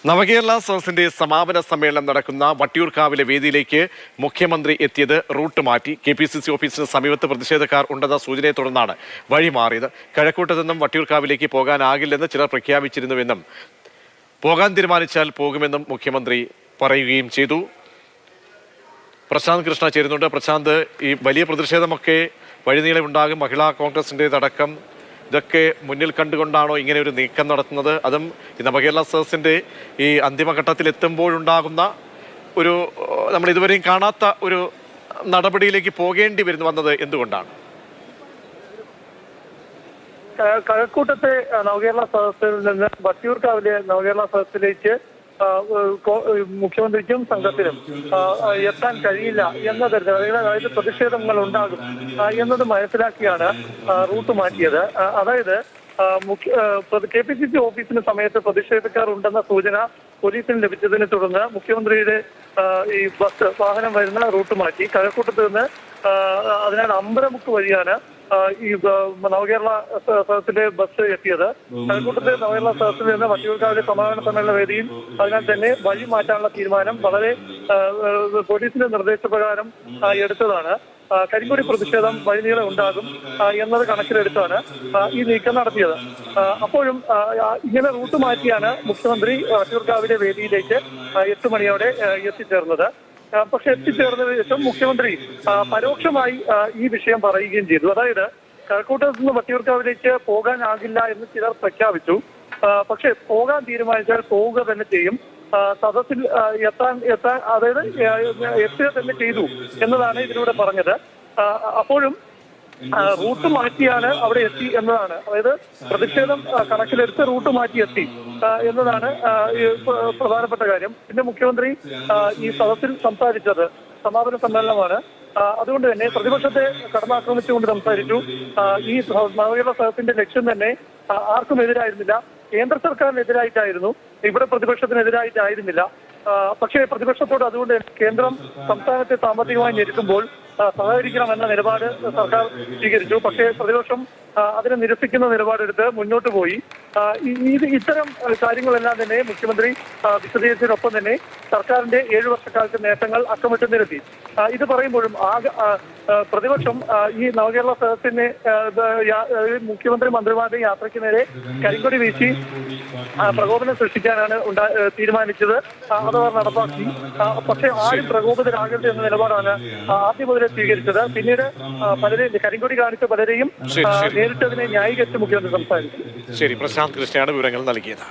നവകേരള സദസ്സിന്റെ സമാപന സമ്മേളനം നടക്കുന്ന വട്ടിയൂർക്കാവിലെ വേദിയിലേക്ക് മുഖ്യമന്ത്രി എത്തിയത് റൂട്ട് മാറ്റി. KPCC ഓഫീസിന് സമീപത്ത് പ്രതിഷേധക്കാർ ഉണ്ടെന്ന സൂചനയെ തുടർന്നാണ് വഴി മാറിയത്. കഴക്കൂട്ടത്തു നിന്നും വട്ടിയൂർക്കാവിലേക്ക് പോകാനാകില്ലെന്ന് ചിലർ പ്രഖ്യാപിച്ചിരുന്നുവെന്നും പോകാൻ തീരുമാനിച്ചാൽ പോകുമെന്നും മുഖ്യമന്ത്രി പറയുകയും ചെയ്തു. പ്രശാന്ത് കൃഷ്ണ ചേരുന്നുണ്ട്. പ്രശാന്ത്, ഈ വലിയ പ്രതിഷേധമൊക്കെ വഴിനീളെ ഉണ്ടാകും. മഹിളാ കോൺഗ്രസിൻ്റെതടക്കം ഇതൊക്കെ മുന്നിൽ കണ്ടുകൊണ്ടാണോ ഇങ്ങനെ ഒരു നീക്കം നടത്തുന്നത്? അതും ഈ നവകേരള സദസ്സിന്റെ ഈ അന്തിമഘട്ടത്തിൽ എത്തുമ്പോഴുണ്ടാകുന്ന ഒരു നമ്മൾ ഇതുവരെയും കാണാത്ത ഒരു നടപടിയിലേക്ക് പോകേണ്ടി വന്നത് എന്തുകൊണ്ടാണ്? കഴക്കൂട്ടത്തെ നവകേരള സദസ്സിൽ നിന്ന് വട്ടിയൂർക്കാവിലെ നവകേരള സദസ്സിലേക്ക് മുഖ്യമന്ത്രിക്കും സംഘത്തിനും എത്താൻ കഴിയില്ല എന്ന തരത്തിൽ, അതായത് പ്രതിഷേധങ്ങൾ ഉണ്ടാകും എന്നത് മനസ്സിലാക്കിയാണ് റൂട്ട് മാറ്റിയത്. അതായത് KPCC ഓഫീസിന് സമയത്ത് പ്രതിഷേധക്കാർ ഉണ്ടെന്ന സൂചന പോലീസിന് ലഭിച്ചതിനെ തുടർന്ന് മുഖ്യമന്ത്രിയുടെ ഈ ബസ് വാഹനം വരുന്ന റൂട്ട് മാറ്റി കഴക്കൂട്ടത്ത് നിന്ന് അതിനാൽ അമ്പലമുക്ക് വഴിയാണ് ഈ നവകേരള സദസ്സിലെ ബസ് എത്തിയത്. കഴക്കൂട്ടത്തെ നവകേരള സദസ്സിൽ നിന്ന് വട്ടിയൂർക്കാവിലെ സമാപന സമ്മേളന വേദിയിൽ അതിനാൽ തന്നെ വഴി മാറ്റാനുള്ള തീരുമാനം വളരെ പോലീസിന്റെ നിർദ്ദേശപ്രകാരം എടുത്തതാണ്. കരിങ്കൊടി പ്രതിഷേധം വഴിനീളെ ഉണ്ടാകും എന്നത് കണക്കിലെടുത്താണ് ഈ നീക്കം നടത്തിയത്. അപ്പോഴും ഇങ്ങനെ റൂട്ട് മാറ്റിയാണ് മുഖ്യമന്ത്രി വട്ടിയൂർക്കാവിലെ വേദിയിലേക്ക് 8 മണിയോടെ എത്തിച്ചേർന്നത്. പക്ഷെ എത്തിച്ചേർന്നതിന് ശേഷം മുഖ്യമന്ത്രി പരോക്ഷമായി ഈ വിഷയം പറയുകയും ചെയ്തു. അതായത് കഴക്കൂട്ടത്ത് നിന്ന് വട്ടിയൂർക്കാവിലേക്ക് പോകാനാകില്ല എന്ന് ചിലർ പ്രഖ്യാപിച്ചു. പക്ഷെ പോകാൻ തീരുമാനിച്ചാൽ പോവുക തന്നെ ചെയ്യും. സദസ്സിൽ എത്താൻ അതായത് എത്തുക തന്നെ ചെയ്തു എന്നതാണ് ഇതിലൂടെ പറഞ്ഞത്. അപ്പോഴും റൂട്ട് മാറ്റിയാണ് അവിടെ എത്തി എന്നതാണ്, അതായത് പ്രതിഷേധം കണക്കിലെടുത്ത് റൂട്ട് മാറ്റി എത്തി എന്നതാണ് പ്രധാനപ്പെട്ട കാര്യം. പിന്നെ മുഖ്യമന്ത്രി ഈ സദസ്സിൽ സംസാരിച്ചത് സമാപന സമ്മേളനമാണ്. അതുകൊണ്ട് തന്നെ പ്രതിപക്ഷത്തെ കടന്നാക്രമിച്ചുകൊണ്ട് സംസാരിച്ചു. ഈ നവകേരള സദസ്സിന്റെ ലക്ഷ്യം തന്നെ ആർക്കും എതിരായിരുന്നില്ല, കേന്ദ്ര സർക്കാരിനെതിരായിട്ടായിരുന്നു, ഇവിടെ പ്രതിപക്ഷത്തിനെതിരായിട്ടായിരുന്നില്ല. പക്ഷേ പ്രതിപക്ഷത്തോട് അതുകൊണ്ട് കേന്ദ്രം സംസ്ഥാനത്തെ സാമ്പത്തികമായി ഞെരുക്കുമ്പോൾ സഹകരിക്കണമെന്ന നിലപാട് സർക്കാർ സ്വീകരിച്ചു. പക്ഷേ പ്രതിപക്ഷം അതിനെ നിരസിക്കുന്ന നിലപാടെടുത്ത് മുന്നോട്ട് പോയി. ഇത്തരം കാര്യങ്ങളെല്ലാം തന്നെ മുഖ്യമന്ത്രി വിശദീകരിച്ചതിനൊപ്പം തന്നെ സർക്കാരിന്റെ 7 വർഷക്കാലത്തെ നേട്ടങ്ങൾ അക്കമിട്ട് നിരത്തി. ഇത് പറയുമ്പോഴും പ്രതിപക്ഷം ഈ നവകേരള സദസ്സിനെ മുഖ്യമന്ത്രി മന്ത്രിമാരുടെ യാത്രയ്ക്ക് നേരെ കരിങ്കൊടി വീശി പ്രകോപനം സൃഷ്ടിക്കാനാണ് തീരുമാനിച്ചത്. അതവർ നടപ്പാക്കി. പക്ഷെ ആരും പ്രകോപിതരാകരുത് എന്ന നിലപാടാണ് ആദ്യം മുതലേ സ്വീകരിച്ചത്. പിന്നീട് പലരെയും കരിങ്കൊടി കാണിച്ച പലരെയും നേരിട്ടതിനെ ന്യായീകരിച്ച് മുഖ്യമന്ത്രി സംസാരിച്ചു. ശരി, പ്രശാന്ത് കൃഷ്ണയാണ് വിവരങ്ങൾ നൽകിയത്.